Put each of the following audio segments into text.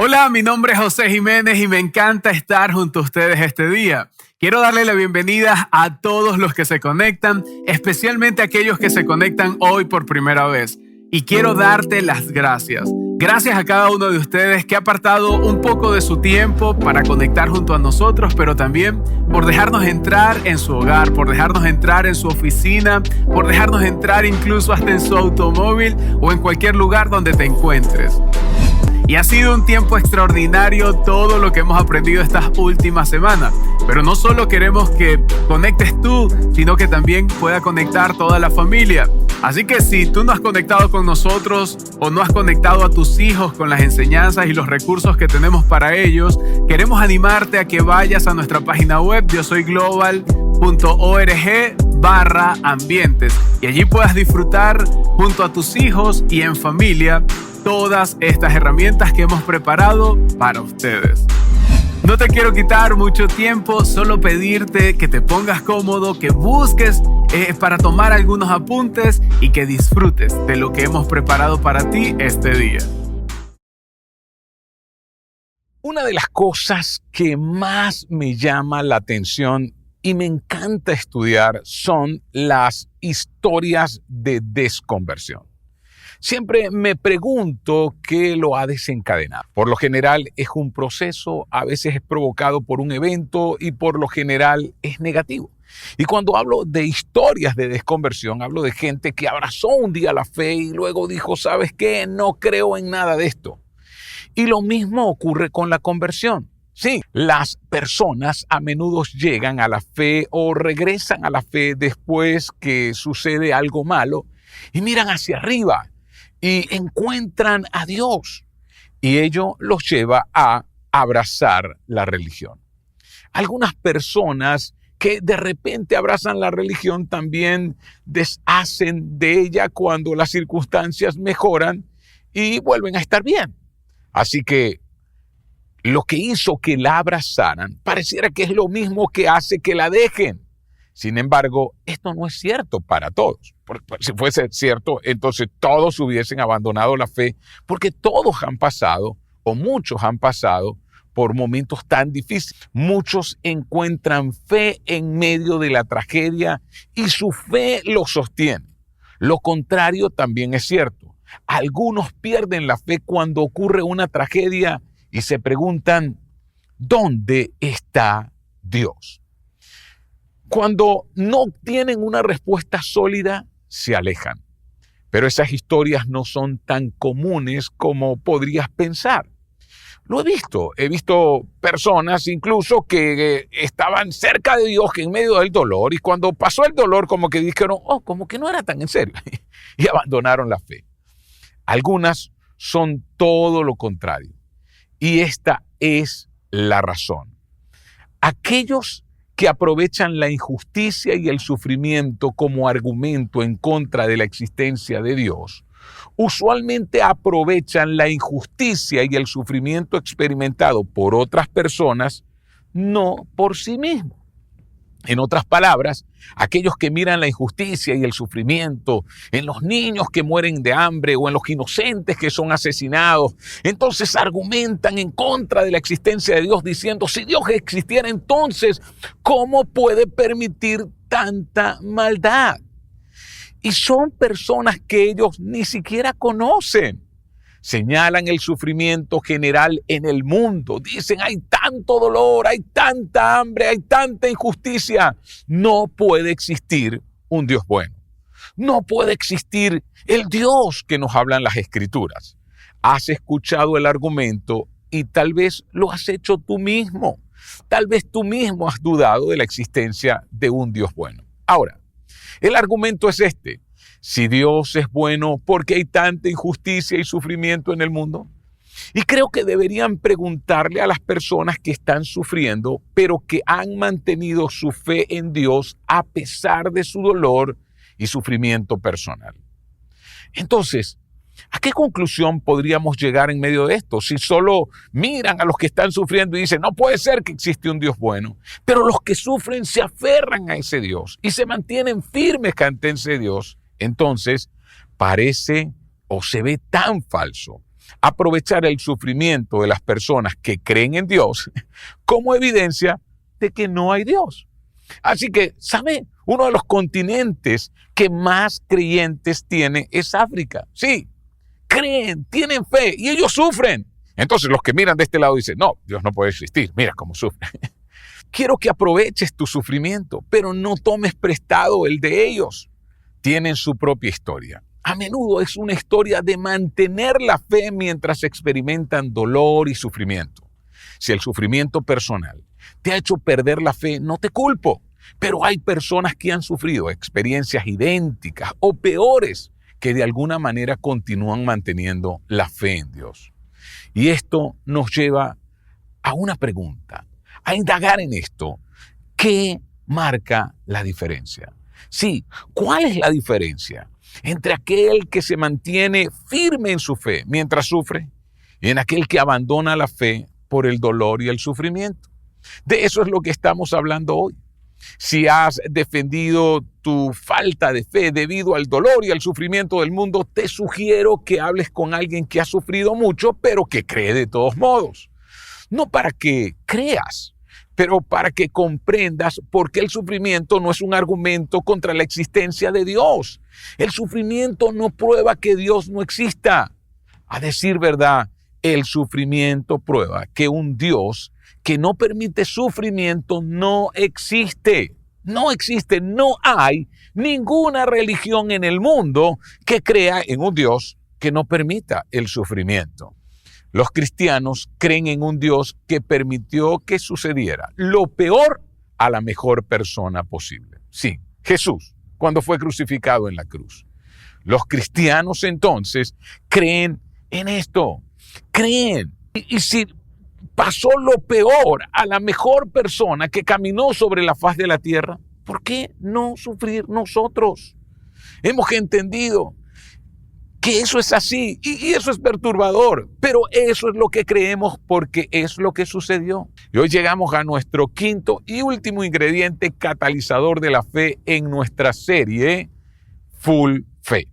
Hola, mi nombre es José Jiménez y me encanta estar junto a ustedes este día. Quiero darle la bienvenida a todos los que se conectan, especialmente a aquellos que se conectan hoy por primera vez. Y quiero darte las gracias. Gracias a cada uno de ustedes que ha apartado un poco de su tiempo para conectar junto a nosotros, pero también por dejarnos entrar en su hogar, por dejarnos entrar en su oficina, por dejarnos entrar incluso hasta en su automóvil o en cualquier lugar donde te encuentres. Y ha sido un tiempo extraordinario todo lo que hemos aprendido estas últimas semanas. Pero no solo queremos que conectes tú, sino que también pueda conectar toda la familia. Así que si tú no has conectado con nosotros o no has conectado a tus hijos con las enseñanzas y los recursos que tenemos para ellos, queremos animarte a que vayas a nuestra página web yosoyglobal.org/ambientes y allí puedas disfrutar junto a tus hijos y en familia todas estas herramientas que hemos preparado para ustedes. No te quiero quitar mucho tiempo, solo pedirte que te pongas cómodo, que busques para tomar algunos apuntes y que disfrutes de lo que hemos preparado para ti este día. Una de las cosas que más me llama la atención y me encanta estudiar son las historias de desconversión. Siempre me pregunto qué lo ha desencadenado. Por lo general es un proceso, a veces es provocado por un evento y por lo general es negativo. Y cuando hablo de historias de desconversión, hablo de gente que abrazó un día la fe y luego dijo, ¿sabes qué? No creo en nada de esto. Y lo mismo ocurre con la conversión. Sí, las personas a menudo llegan a la fe o regresan a la fe después que sucede algo malo y miran hacia arriba y encuentran a Dios y ello los lleva a abrazar la religión. Algunas personas que de repente abrazan la religión también deshacen de ella cuando las circunstancias mejoran y vuelven a estar bien. Así que lo que hizo que la abrazaran pareciera que es lo mismo que hace que la dejen. Sin embargo, esto no es cierto para todos. Porque si fuese cierto, entonces todos hubiesen abandonado la fe, porque todos han pasado, o muchos han pasado, por momentos tan difíciles. Muchos encuentran fe en medio de la tragedia y su fe los sostiene. Lo contrario también es cierto. Algunos pierden la fe cuando ocurre una tragedia y se preguntan, ¿dónde está Dios? Cuando no obtienen una respuesta sólida, se alejan. Pero esas historias no son tan comunes como podrías pensar. Lo he visto personas incluso que estaban cerca de Dios, que en medio del dolor, y cuando pasó el dolor como que dijeron, como que no era tan en serio, y abandonaron la fe. Algunas son todo lo contrario, y esta es la razón. Aquellos que aprovechan la injusticia y el sufrimiento como argumento en contra de la existencia de Dios, usualmente aprovechan la injusticia y el sufrimiento experimentado por otras personas, no por sí mismos. En otras palabras, aquellos que miran la injusticia y el sufrimiento en los niños que mueren de hambre o en los inocentes que son asesinados, entonces argumentan en contra de la existencia de Dios diciendo, si Dios existiera entonces, ¿cómo puede permitir tanta maldad? Y son personas que ellos ni siquiera conocen. Señalan el sufrimiento general en el mundo. Dicen, hay tanto dolor, hay tanta hambre, hay tanta injusticia. No puede existir un Dios bueno. No puede existir el Dios que nos hablan las Escrituras. Has escuchado el argumento y tal vez lo has hecho tú mismo. Tal vez tú mismo has dudado de la existencia de un Dios bueno. Ahora, el argumento es este. Si Dios es bueno, ¿por qué hay tanta injusticia y sufrimiento en el mundo? Y creo que deberían preguntarle a las personas que están sufriendo, pero que han mantenido su fe en Dios a pesar de su dolor y sufrimiento personal. Entonces, ¿a qué conclusión podríamos llegar en medio de esto? Si solo miran a los que están sufriendo y dicen, no puede ser que existe un Dios bueno, pero los que sufren se aferran a ese Dios y se mantienen firmes ante ese Dios, entonces parece o se ve tan falso. aprovechar el sufrimiento de las personas que creen en Dios como evidencia de que no hay Dios. Así que, ¿sabe? Uno de los continentes que más creyentes tiene es África. Sí, creen, tienen fe y ellos sufren. Entonces los que miran de este lado dicen, no, Dios no puede existir, mira cómo sufre. Quiero que aproveches tu sufrimiento, pero no tomes prestado el de ellos. Tienen su propia historia. A menudo es una historia de mantener la fe mientras experimentan dolor y sufrimiento. Si el sufrimiento personal te ha hecho perder la fe, no te culpo, pero hay personas que han sufrido experiencias idénticas o peores que de alguna manera continúan manteniendo la fe en Dios. Y esto nos lleva a una pregunta, a indagar en esto. ¿Qué marca la diferencia? Sí, ¿cuál es la diferencia entre aquel que se mantiene firme en su fe mientras sufre y en aquel que abandona la fe por el dolor y el sufrimiento? De eso es lo que estamos hablando hoy. Si has defendido tu falta de fe debido al dolor y al sufrimiento del mundo, te sugiero que hables con alguien que ha sufrido mucho, pero que cree de todos modos. No para que creas, pero para que comprendas por qué el sufrimiento no es un argumento contra la existencia de Dios. El sufrimiento no prueba que Dios no exista. A decir verdad, el sufrimiento prueba que un Dios que no permite sufrimiento no existe. No existe, no hay ninguna religión en el mundo que crea en un Dios que no permita el sufrimiento. Los cristianos creen en un Dios que permitió que sucediera lo peor a la mejor persona posible. Sí, Jesús, cuando fue crucificado en la cruz. Los cristianos entonces creen en esto. Creen. Y si pasó lo peor a la mejor persona que caminó sobre la faz de la tierra, ¿por qué no sufrir nosotros? Hemos entendido que eso es así y eso es perturbador, pero eso es lo que creemos porque es lo que sucedió. Y hoy llegamos a nuestro quinto y último ingrediente catalizador de la fe en nuestra serie Full Fe,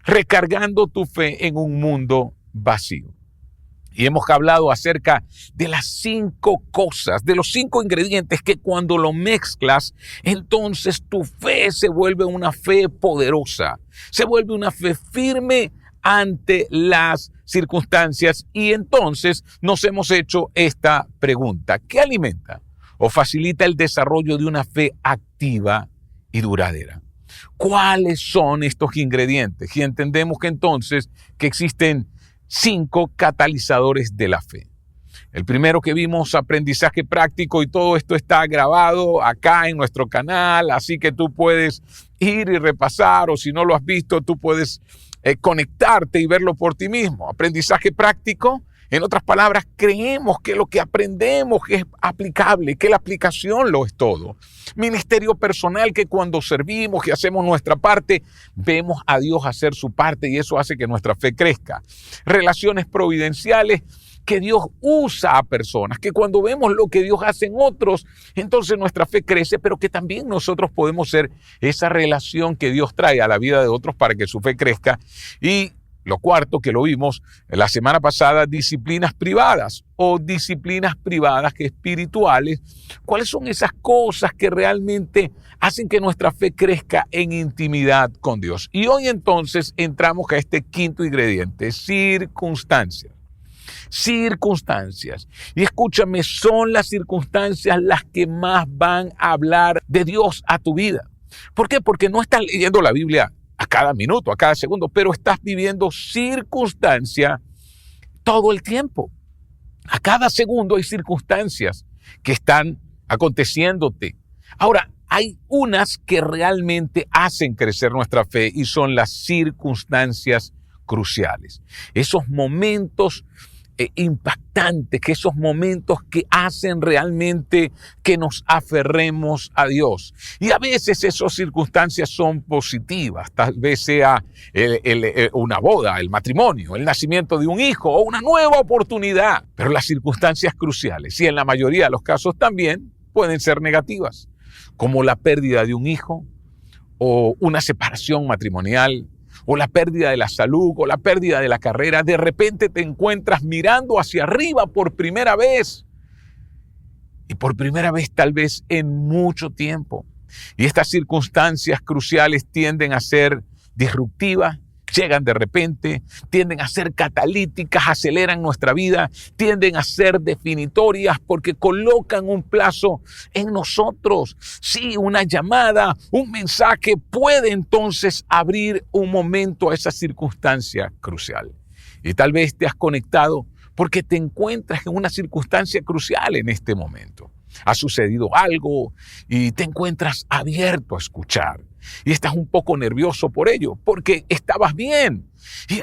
recargando tu fe en un mundo vacío. Y hemos hablado acerca de las 5 cosas, de los 5 ingredientes que cuando lo mezclas, entonces tu fe se vuelve una fe poderosa, se vuelve una fe firme ante las circunstancias. Y entonces nos hemos hecho esta pregunta: ¿qué alimenta o facilita el desarrollo de una fe activa y duradera? ¿Cuáles son estos ingredientes? Y entendemos que entonces que existen 5 catalizadores de la fe. El primero que vimos, aprendizaje práctico, y todo esto está grabado acá en nuestro canal, así que tú puedes ir y repasar, o si no lo has visto, tú puedes conectarte y verlo por ti mismo. Aprendizaje práctico, en otras palabras, creemos que lo que aprendemos es aplicable, que la aplicación lo es todo. Ministerio personal, que cuando servimos y hacemos nuestra parte, vemos a Dios hacer su parte y eso hace que nuestra fe crezca. Relaciones providenciales, que Dios usa a personas, que cuando vemos lo que Dios hace en otros, entonces nuestra fe crece, pero que también nosotros podemos ser esa relación que Dios trae a la vida de otros para que su fe crezca. Y lo cuarto, que lo vimos la semana pasada, disciplinas privadas o disciplinas privadas que espirituales. ¿Cuáles son esas cosas que realmente hacen que nuestra fe crezca en intimidad con Dios? Y hoy entonces entramos a este quinto ingrediente: circunstancias. Circunstancias. Y escúchame, son las circunstancias las que más van a hablar de Dios a tu vida. ¿Por qué? Porque no estás leyendo la Biblia a cada minuto, a cada segundo, pero estás viviendo circunstancias todo el tiempo. A cada segundo hay circunstancias que están aconteciéndote. Ahora, hay unas que realmente hacen crecer nuestra fe y son las circunstancias cruciales. Esos momentos impactantes, que esos momentos que hacen realmente que nos aferremos a Dios. Y a veces esas circunstancias son positivas, tal vez sea una boda, el matrimonio, el nacimiento de un hijo o una nueva oportunidad. Pero las circunstancias cruciales, y en la mayoría de los casos también, pueden ser negativas, como la pérdida de un hijo o una separación matrimonial, o la pérdida de la salud, o la pérdida de la carrera. De repente te encuentras mirando hacia arriba por primera vez. Y por primera vez tal vez en mucho tiempo. Y estas circunstancias cruciales tienden a ser disruptivas, llegan de repente, tienden a ser catalíticas, aceleran nuestra vida, tienden a ser definitorias porque colocan un plazo en nosotros. Sí, una llamada, un mensaje puede entonces abrir un momento a esa circunstancia crucial. Y tal vez te has conectado porque te encuentras en una circunstancia crucial en este momento. Ha sucedido algo y te encuentras abierto a escuchar. Y estás un poco nervioso por ello, porque estabas bien.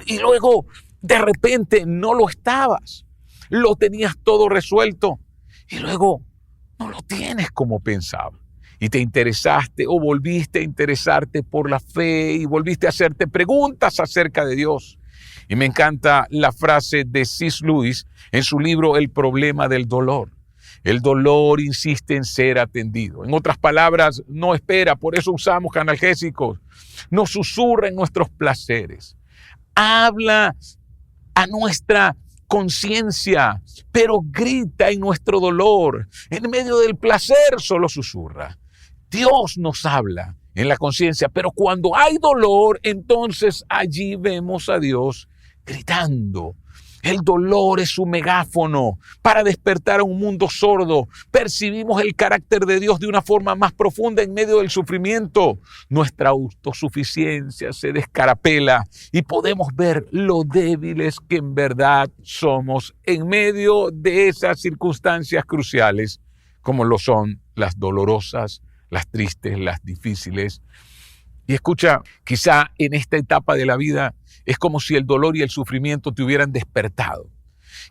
Y luego, de repente, no lo estabas. Lo tenías todo resuelto. Y luego, no lo tienes como pensabas. Y te interesaste o volviste a interesarte por la fe y volviste a hacerte preguntas acerca de Dios. Y me encanta la frase de C.S. Lewis en su libro El problema del dolor. El dolor insiste en ser atendido. En otras palabras, no espera, por eso usamos analgésicos. No susurra en nuestros placeres. Habla a nuestra conciencia, pero grita en nuestro dolor. En medio del placer solo susurra. Dios nos habla en la conciencia, pero cuando hay dolor, entonces allí vemos a Dios gritando. El dolor es un megáfono para despertar a un mundo sordo. Percibimos el carácter de Dios de una forma más profunda en medio del sufrimiento. Nuestra autosuficiencia se descarapela y podemos ver lo débiles que en verdad somos en medio de esas circunstancias cruciales, como lo son las dolorosas, las tristes, las difíciles. Y escucha, quizá en esta etapa de la vida es como si el dolor y el sufrimiento te hubieran despertado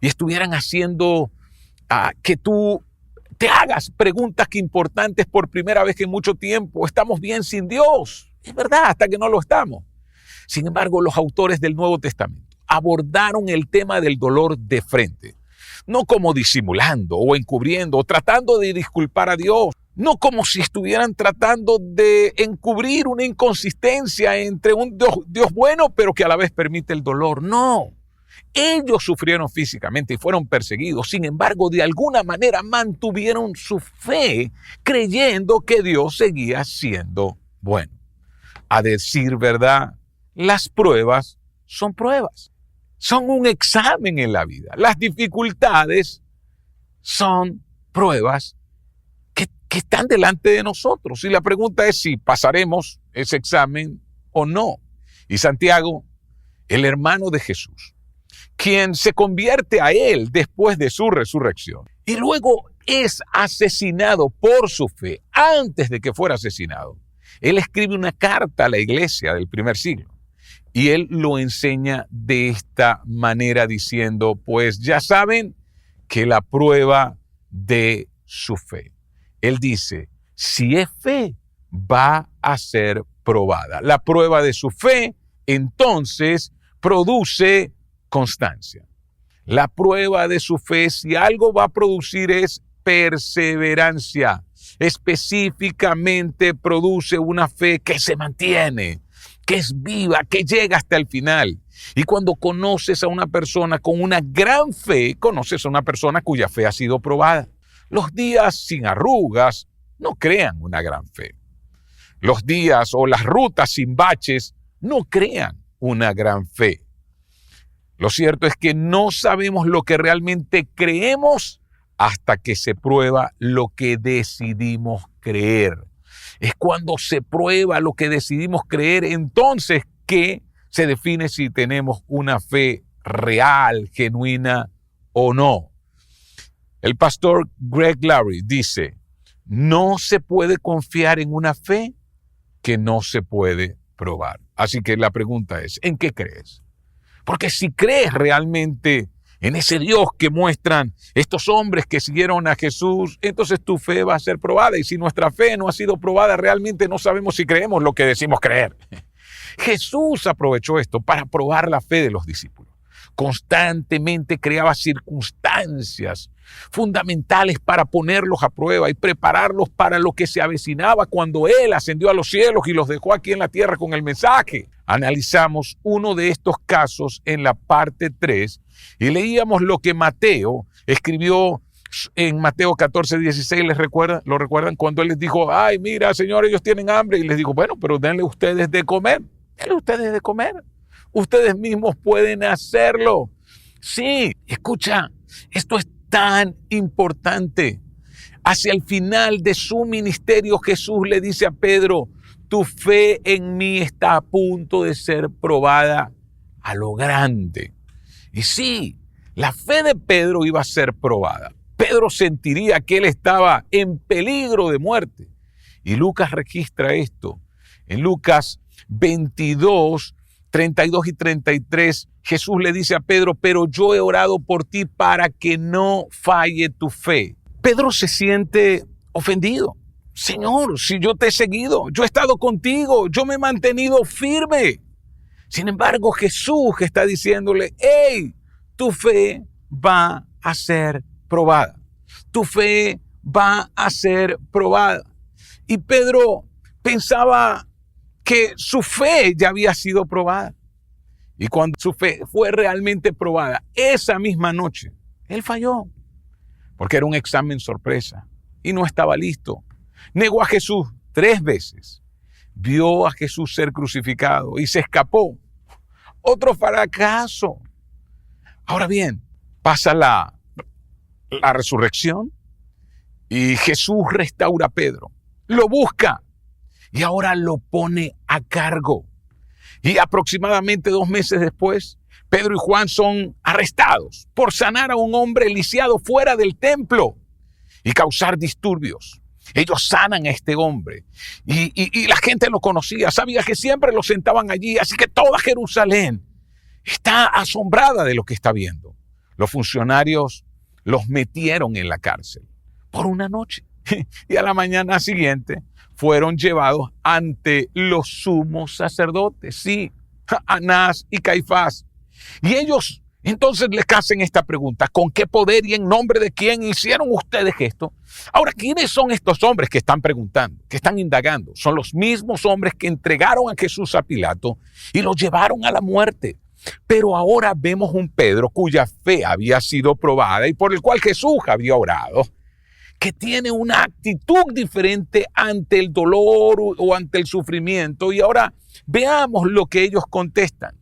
y estuvieran haciendo que tú te hagas preguntas que importantes por primera vez en mucho tiempo. ¿Estamos bien sin Dios? Es verdad, hasta que no lo estamos. Sin embargo, los autores del Nuevo Testamento abordaron el tema del dolor de frente, no como disimulando o encubriendo o tratando de disculpar a Dios. No como si estuvieran tratando de encubrir una inconsistencia entre un Dios bueno, pero que a la vez permite el dolor. No, ellos sufrieron físicamente y fueron perseguidos. Sin embargo, de alguna manera mantuvieron su fe, creyendo que Dios seguía siendo bueno. A decir verdad, las pruebas son pruebas. Son un examen en la vida. Las dificultades son pruebas que están delante de nosotros. Y la pregunta es si pasaremos ese examen o no. Y Santiago, el hermano de Jesús, quien se convierte a él después de su resurrección y luego es asesinado por su fe antes de que fuera asesinado, él escribe una carta a la iglesia del primer siglo y él lo enseña de esta manera diciendo, pues ya saben que la prueba de su fe. Él dice, si es fe, va a ser probada. La prueba de su fe, entonces, produce constancia. La prueba de su fe, si algo va a producir, es perseverancia. Específicamente produce una fe que se mantiene, que es viva, que llega hasta el final. Y cuando conoces a una persona con una gran fe, conoces a una persona cuya fe ha sido probada. Los días sin arrugas no crean una gran fe. Los días o las rutas sin baches no crean una gran fe. Lo cierto es que no sabemos lo que realmente creemos hasta que se prueba lo que decidimos creer. Es cuando se prueba lo que decidimos creer, entonces que se define si tenemos una fe real, genuina o no. El pastor Greg Laurie dice, no se puede confiar en una fe que no se puede probar. Así que la pregunta es, ¿en qué crees? Porque si crees realmente en ese Dios que muestran estos hombres que siguieron a Jesús, entonces tu fe va a ser probada. Y si nuestra fe no ha sido probada, realmente no sabemos si creemos lo que decimos creer. Jesús aprovechó esto para probar la fe de los discípulos. Constantemente creaba circunstancias fundamentales para ponerlos a prueba y prepararlos para lo que se avecinaba cuando Él ascendió a los cielos y los dejó aquí en la tierra con el mensaje. analizamos uno de estos casos en la parte 3 y leíamos lo que Mateo escribió en Mateo 14:16, ¿lo recuerdan? Cuando él les dijo, ay, mira, Señor, ellos tienen hambre. Y les dijo, bueno, pero denle ustedes de comer. Denle ustedes de comer. Ustedes mismos pueden hacerlo. Sí, escucha, esto es tan importante. Hacia el final de su ministerio, Jesús le dice a Pedro, tu fe en mí está a punto de ser probada a lo grande. Y sí, la fe de Pedro iba a ser probada. Pedro sentiría que él estaba en peligro de muerte. Y Lucas registra esto. En Lucas 22, 32 y 33, Jesús le dice a Pedro, pero yo he orado por ti para que no falle tu fe. Pedro se siente ofendido. Señor, si yo te he seguido, yo he estado contigo, yo me he mantenido firme. Sin embargo, Jesús está diciéndole, hey, tu fe va a ser probada. Tu fe va a ser probada. Y Pedro pensaba que su fe ya había sido probada. Y cuando su fe fue realmente probada, esa misma noche, él falló. Porque era un examen sorpresa y no estaba listo. Negó a Jesús 3 veces. Vio a Jesús ser crucificado y se escapó. Otro fracaso. Ahora bien, pasa la resurrección y Jesús restaura a Pedro. Lo busca y ahora lo pone a cargo. Y aproximadamente 2 meses después, Pedro y Juan son arrestados por sanar a un hombre lisiado fuera del templo y causar disturbios. Ellos sanan a este hombre y la gente lo conocía, sabía que siempre lo sentaban allí, así que toda Jerusalén está asombrada de lo que está viendo. Los funcionarios los metieron en la cárcel por una noche y a la mañana siguiente fueron llevados ante los sumos sacerdotes, sí, Anás y Caifás. Y ellos entonces les hacen esta pregunta, ¿con qué poder y en nombre de quién hicieron ustedes esto? Ahora, ¿quiénes son estos hombres que están preguntando, que están indagando? Son los mismos hombres que entregaron a Jesús a Pilato y lo llevaron a la muerte. Pero ahora vemos un Pedro cuya fe había sido probada y por el cual Jesús había orado, que tiene una actitud diferente ante el dolor o ante el sufrimiento. Y ahora veamos lo que ellos contestan.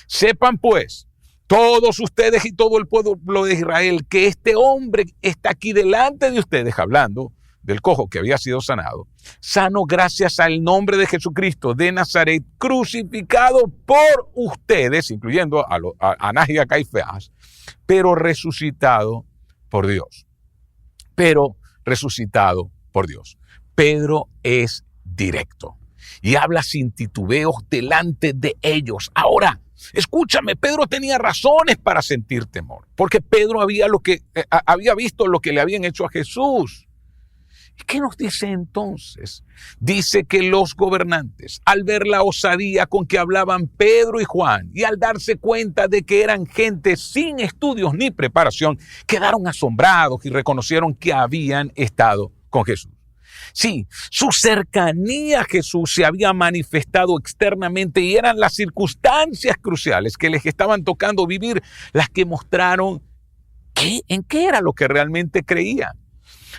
Sepan pues, todos ustedes y todo el pueblo de Israel, que este hombre está aquí delante de ustedes, hablando del cojo que había sido sanado, sano gracias al nombre de Jesucristo de Nazaret, crucificado por ustedes, incluyendo a Anás y a Caifás, pero resucitado por Dios. Pero resucitado por Dios. Pedro es directo y habla sin titubeos delante de ellos. Ahora, escúchame, Pedro tenía razones para sentir temor, porque Pedro había visto lo que le habían hecho a Jesús. ¿Y qué nos dice entonces? Dice que los gobernantes, al ver la osadía con que hablaban Pedro y Juan y al darse cuenta de que eran gente sin estudios ni preparación, quedaron asombrados y reconocieron que habían estado con Jesús. Sí, su cercanía a Jesús se había manifestado externamente y eran las circunstancias cruciales que les estaban tocando vivir las que mostraron en qué era lo que realmente creían.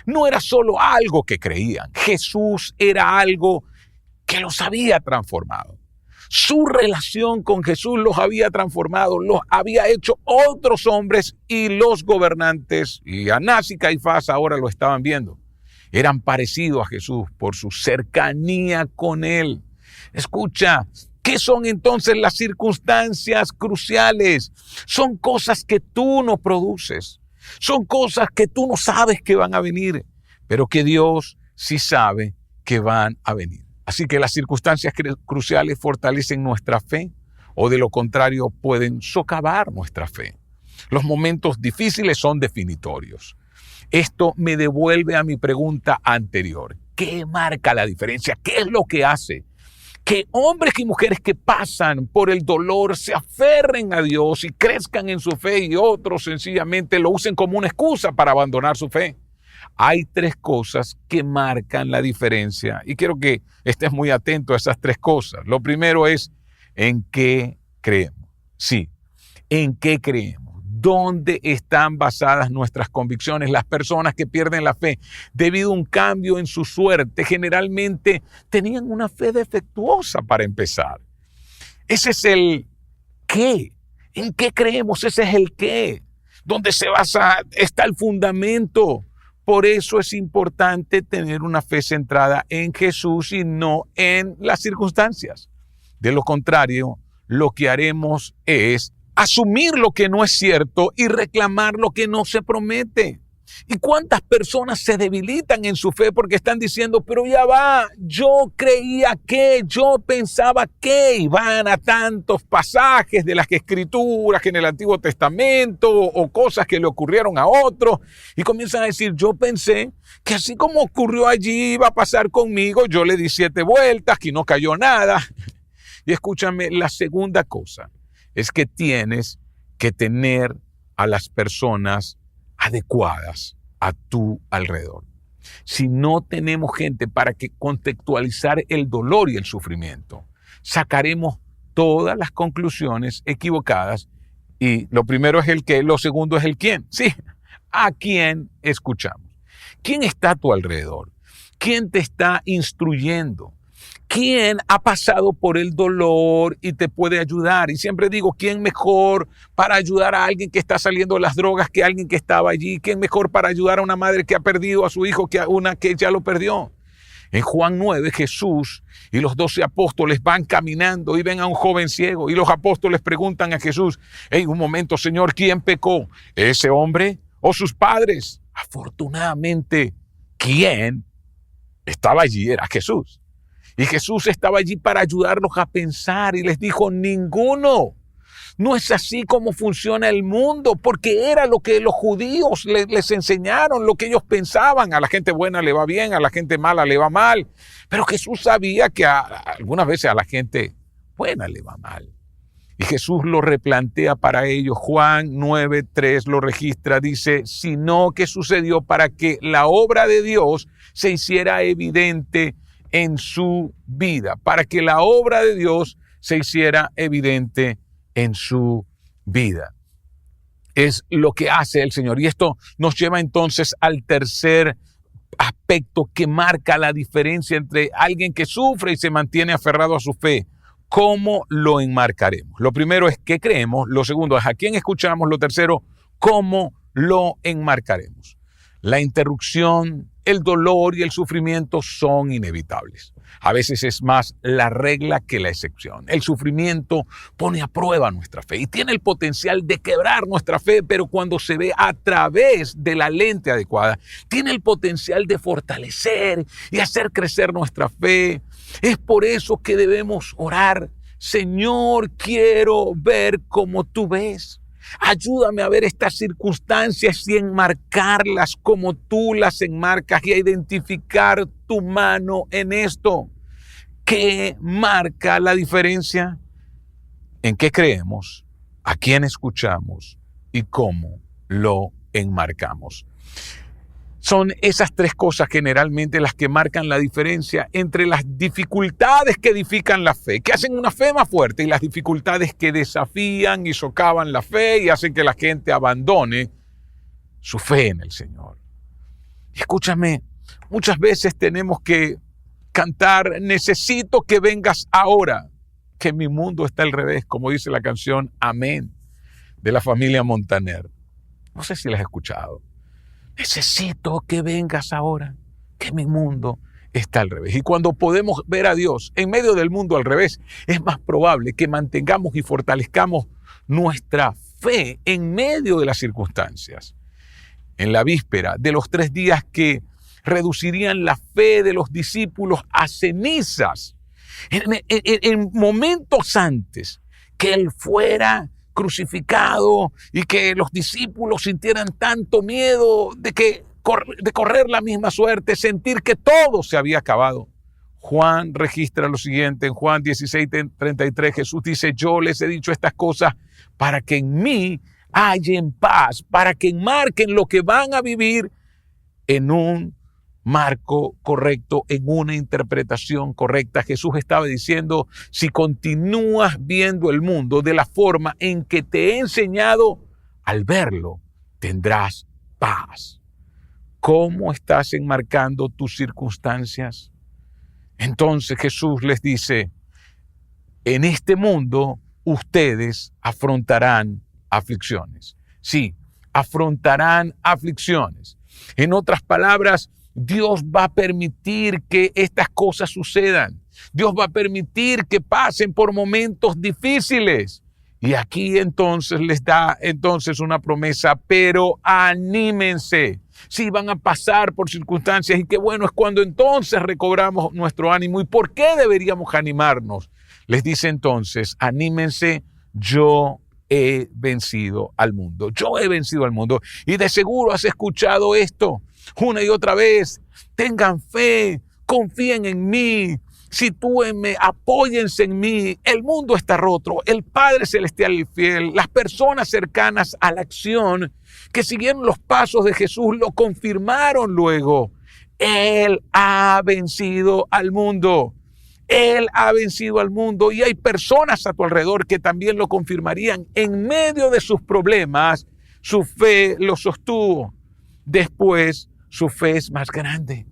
No era solo algo que creían, Jesús era algo que los había transformado. Su relación con Jesús los había transformado, los había hecho otros hombres y los gobernantes y Anás y Caifás ahora lo estaban viendo. Eran parecidos a Jesús por su cercanía con él. Escucha, ¿qué son entonces las circunstancias cruciales? Son cosas que tú no produces. Son cosas que tú no sabes que van a venir, pero que Dios sí sabe que van a venir. Así que las circunstancias cruciales fortalecen nuestra fe o de lo contrario pueden socavar nuestra fe. Los momentos difíciles son definitorios. Esto me devuelve a mi pregunta anterior. ¿Qué marca la diferencia? ¿Qué es lo que hace que hombres y mujeres que pasan por el dolor se aferren a Dios y crezcan en su fe y otros sencillamente lo usen como una excusa para abandonar su fe? Hay 3 cosas que marcan la diferencia y quiero que estés muy atento a esas 3 cosas. Lo primero es ¿En qué creemos? Sí, ¿en qué creemos? ¿Dónde están basadas nuestras convicciones? Las personas que pierden la fe debido a un cambio en su suerte generalmente tenían una fe defectuosa para empezar. Ese es el qué. ¿En qué creemos? Ese es el qué. Donde se basa, está el fundamento. Por eso es importante tener una fe centrada en Jesús y no en las circunstancias. De lo contrario, lo que haremos es asumir lo que no es cierto y reclamar lo que no se promete. ¿Y cuántas personas se debilitan en su fe porque están diciendo, pero ya va, yo creía que, yo pensaba que, y van a tantos pasajes de las escrituras que en el Antiguo Testamento o cosas que le ocurrieron a otros y comienzan a decir, yo pensé que así como ocurrió allí iba a pasar conmigo, yo le di 7 vueltas, que no cayó nada. Y escúchame, la segunda cosa es que tienes que tener a las personas adecuadas a tu alrededor. Si no tenemos gente para que contextualizar el dolor y el sufrimiento, sacaremos todas las conclusiones equivocadas y lo primero es el qué, lo segundo es el quién. Sí, ¿a quién escuchamos? ¿Quién está a tu alrededor? ¿Quién te está instruyendo? ¿Quién ha pasado por el dolor y te puede ayudar? Y siempre digo, ¿quién mejor para ayudar a alguien que está saliendo de las drogas que alguien que estaba allí? ¿Quién mejor para ayudar a una madre que ha perdido a su hijo que a una que ya lo perdió? En Juan 9, Jesús y los 12 apóstoles van caminando y ven a un joven ciego y los apóstoles preguntan a Jesús, hey, un momento, Señor, ¿quién pecó? ¿Ese hombre o sus padres? Afortunadamente, ¿quién estaba allí? Era Jesús. Y Jesús estaba allí para ayudarlos a pensar y les dijo, ninguno. No es así como funciona el mundo, porque era lo que los judíos les enseñaron, lo que ellos pensaban. A la gente buena le va bien, a la gente mala le va mal. Pero Jesús sabía que algunas veces a la gente buena le va mal. Y Jesús lo replantea para ellos. Juan 9:3 lo registra, dice, sino que sucedió para que la obra de Dios se hiciera evidente en su vida, para que la obra de Dios se hiciera evidente en su vida. Es lo que hace el Señor. Y esto nos lleva entonces al tercer aspecto que marca la diferencia entre alguien que sufre y se mantiene aferrado a su fe. ¿Cómo lo enmarcaremos? Lo primero es qué creemos, lo segundo es a quién escuchamos, lo tercero, ¿cómo lo enmarcaremos? La interrupción, el dolor y el sufrimiento son inevitables. A veces es más la regla que la excepción. El sufrimiento pone a prueba nuestra fe y tiene el potencial de quebrar nuestra fe, pero cuando se ve a través de la lente adecuada, tiene el potencial de fortalecer y hacer crecer nuestra fe. Es por eso que debemos orar, Señor, quiero ver como tú ves. Ayúdame a ver estas circunstancias y enmarcarlas como tú las enmarcas y a identificar tu mano en esto. ¿Qué marca la diferencia? ¿En qué creemos? ¿A quién escuchamos? ¿Y cómo lo enmarcamos? Son esas 3 cosas generalmente las que marcan la diferencia entre las dificultades que edifican la fe, que hacen una fe más fuerte, y las dificultades que desafían y socavan la fe y hacen que la gente abandone su fe en el Señor. Y escúchame, muchas veces tenemos que cantar, necesito que vengas ahora, que mi mundo está al revés, como dice la canción Amén, de la familia Montaner. No sé si la has escuchado. Necesito que vengas ahora, que mi mundo está al revés. Y cuando podemos ver a Dios en medio del mundo al revés, es más probable que mantengamos y fortalezcamos nuestra fe en medio de las circunstancias. En la víspera de los 3 días que reducirían la fe de los discípulos a cenizas, en momentos antes que Él fuera crucificado y que los discípulos sintieran tanto miedo de correr la misma suerte, sentir que todo se había acabado. Juan registra lo siguiente en Juan 16:33. Jesús dice, yo les he dicho estas cosas para que en mí hallen paz, para que enmarquen lo que van a vivir en un marco correcto, en una interpretación correcta. Jesús estaba diciendo, si continúas viendo el mundo de la forma en que te he enseñado, al verlo tendrás paz. ¿Cómo estás enmarcando tus circunstancias? Entonces Jesús les dice, en este mundo ustedes afrontarán aflicciones. Sí, afrontarán aflicciones. En otras palabras, Dios va a permitir que estas cosas sucedan. Dios va a permitir que pasen por momentos difíciles. Y aquí entonces les da una promesa, pero anímense. Sí, van a pasar por circunstancias y qué bueno es cuando entonces recobramos nuestro ánimo. ¿Y por qué deberíamos animarnos? Les dice entonces, anímense, yo he vencido al mundo. Yo he vencido al mundo. Y de seguro has escuchado esto una y otra vez. Tengan fe, confíen en mí. Sitúenme, apóyense en mí. El mundo está roto. El Padre Celestial y fiel, las personas cercanas a la acción que siguieron los pasos de Jesús lo confirmaron luego. Él ha vencido al mundo. Él ha vencido al mundo y hay personas a tu alrededor que también lo confirmarían. En medio de sus problemas, su fe lo sostuvo. Después, su fe es más grande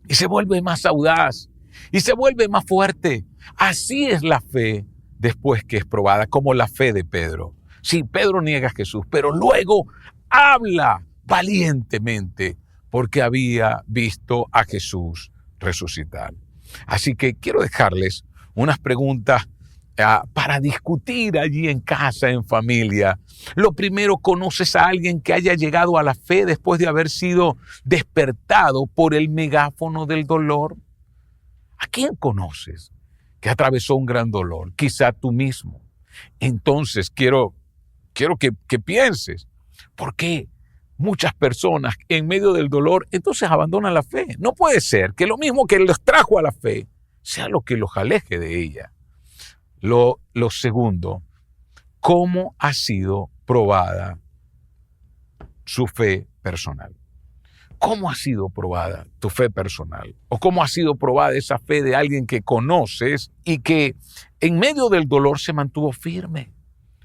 y se vuelve más audaz y se vuelve más fuerte. Así es la fe después que es probada, como la fe de Pedro. Sí, Pedro niega a Jesús, pero luego habla valientemente porque había visto a Jesús resucitar. Así que quiero dejarles unas preguntas para discutir allí en casa, en familia. Lo primero, ¿conoces a alguien que haya llegado a la fe después de haber sido despertado por el megáfono del dolor? ¿A quién conoces que atravesó un gran dolor? Quizá tú mismo. Entonces quiero que pienses, ¿por qué muchas personas en medio del dolor entonces abandonan la fe? No puede ser que lo mismo que los trajo a la fe sea lo que los aleje de ella. Lo segundo, ¿cómo ha sido probada su fe personal? ¿Cómo ha sido probada tu fe personal? ¿O cómo ha sido probada esa fe de alguien que conoces y que en medio del dolor se mantuvo firme?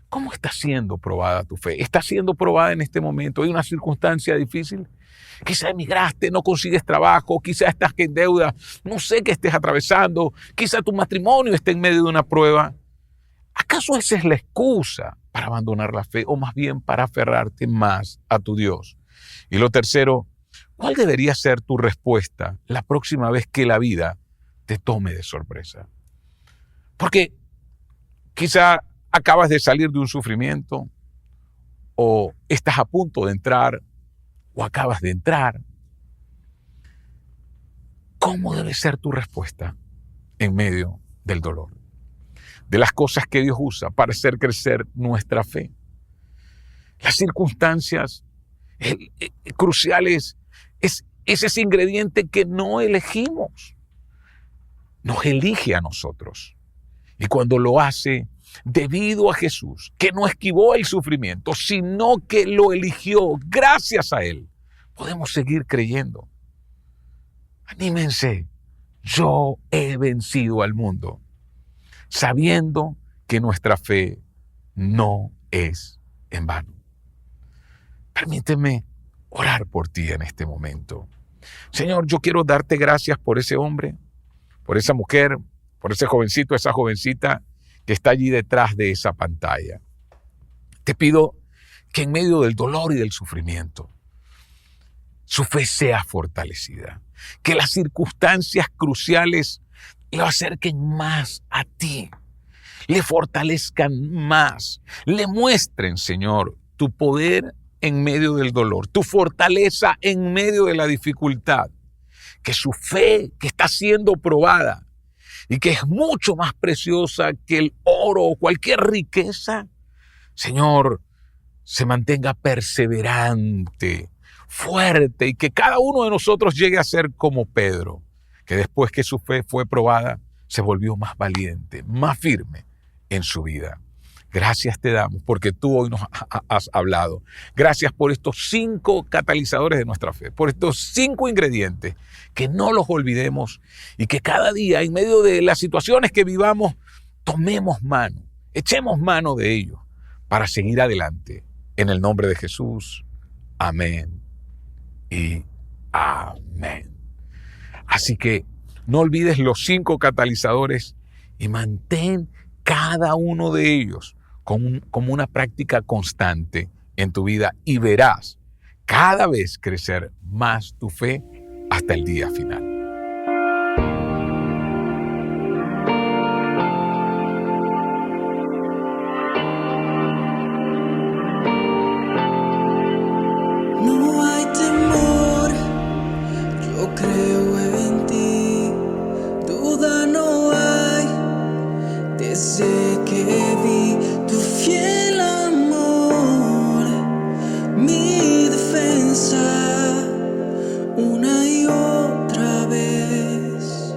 ¿Cómo está siendo probada tu fe? ¿Está siendo probada en este momento? ¿Hay una circunstancia difícil? Quizá emigraste, no consigues trabajo, quizá estás en deuda, no sé qué estés atravesando, quizá tu matrimonio esté en medio de una prueba. ¿Acaso esa es la excusa para abandonar la fe o más bien para aferrarte más a tu Dios? Y lo tercero, ¿cuál debería ser tu respuesta la próxima vez que la vida te tome de sorpresa? Porque quizá acabas de salir de un sufrimiento o estás a punto de entrar o acabas de entrar. ¿Cómo debe ser tu respuesta en medio del dolor? De las cosas que Dios usa para hacer crecer nuestra fe. Las circunstancias cruciales es ese ingrediente que no elegimos. Nos elige a nosotros. Y cuando lo hace, debido a Jesús, que no esquivó el sufrimiento, sino que lo eligió, gracias a Él, podemos seguir creyendo. Anímense, yo he vencido al mundo, sabiendo que nuestra fe no es en vano. Permíteme orar por ti en este momento. Señor, yo quiero darte gracias por ese hombre, por esa mujer, por ese jovencito, esa jovencita que está allí detrás de esa pantalla. Te pido que en medio del dolor y del sufrimiento, su fe sea fortalecida, que las circunstancias cruciales lo acerquen más a ti, le fortalezcan más, le muestren, Señor, tu poder en medio del dolor, tu fortaleza en medio de la dificultad, que su fe que está siendo probada y que es mucho más preciosa que el oro o cualquier riqueza, Señor, se mantenga perseverante, fuerte y que cada uno de nosotros llegue a ser como Pedro, que después que su fe fue probada, se volvió más valiente, más firme en su vida. Gracias te damos porque tú hoy nos has hablado. Gracias por estos 5 catalizadores de nuestra fe, por estos 5 ingredientes, que no los olvidemos y que cada día, en medio de las situaciones que vivamos, tomemos mano, echemos mano de ellos para seguir adelante. En el nombre de Jesús. Amén y amén. Así que no olvides los 5 catalizadores y mantén cada uno de ellos como una práctica constante en tu vida y verás cada vez crecer más tu fe hasta el día final. No hay temor, yo creo en ti, duda no hay, desde que vi tu fiel amor, mi defensa, una y otra vez.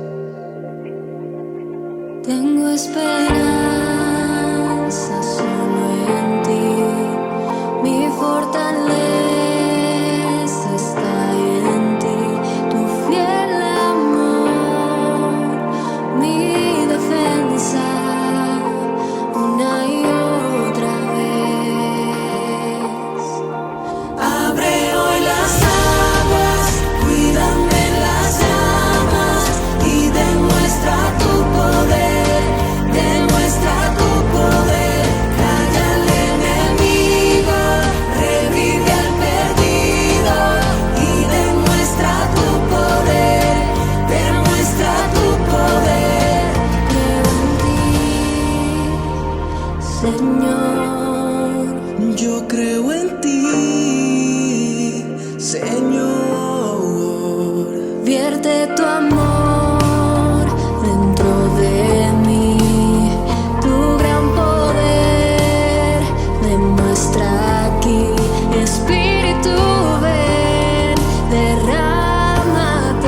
Tengo esperanza solo en ti, mi fortaleza está en ti, tu fiel amor, mi defensa, una y otra vez. Abre hoy las aguas, cuídame en las llamas y demuestra tu poder, demuestra tu poder. Calla al enemigo, revive al perdido y demuestra tu poder, demuestra tu poder. Creo en ti, Señor, yo creo en ti, Señor. Vierte tu amor dentro de mí, tu gran poder demuestra aquí. Espíritu, ven, derrámate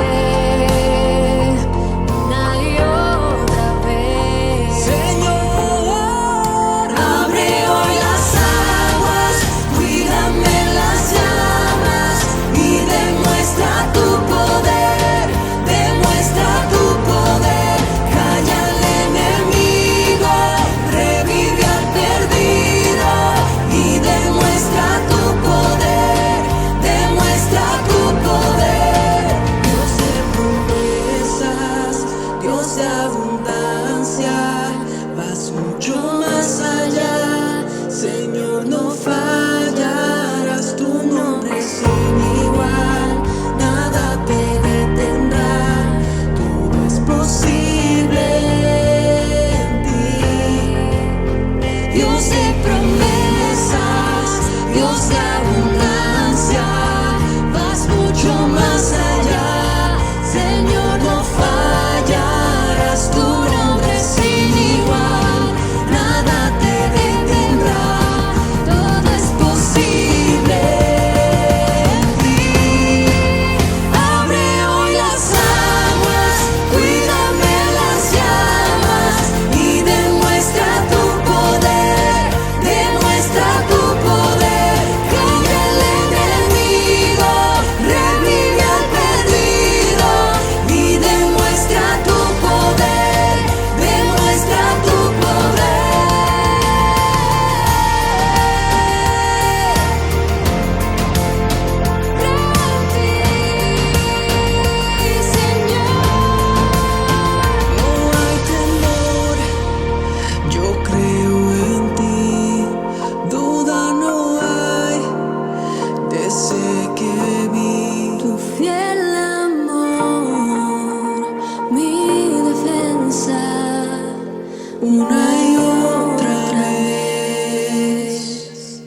una y otra vez. Señor, abre hoy las aguas, cuídame en las llamas y demuestra tu poder, demuestra tu poder. Calla al enemigo, revive al perdido y demuestra tu poder, demuestra tu poder. Dios de promesas, Dios de abundancia, vas mucho más allá, Señor, no fallarás, tu nombre es sin igual, nada te detendrá, todo es posible en ti. Dios de promesas, Dios de abundancia, vas mucho más allá, Señor, no fallarás, tu nombre es sin igual, nada te detendrá, todo es posible en ti. Abre hoy las aguas, cuídame en las llamas y demuestra tu poder, demuestra tu poder. Calla al enemigo, revive al perdido y demuestra tu poder, demuestra tu poder. Creo en ti, Señor. No hay temor, yo creo en ti, duda no hay, desde que vi tu fiel amor, mi defensa, una y otra vez.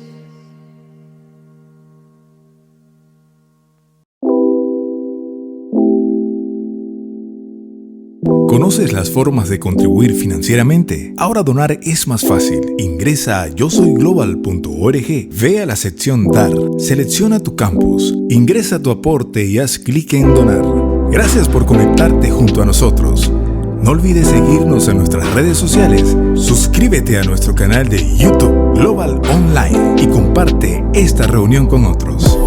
¿Conoces las formas de contribuir financieramente? Ahora donar es más fácil. Ingresa a yosoyglobal.org, ve a la sección Dar, selecciona tu campus, ingresa tu aporte y haz clic en Donar. Gracias por conectarte junto a nosotros. No olvides seguirnos en nuestras redes sociales, suscríbete a nuestro canal de YouTube Global Online y comparte esta reunión con otros.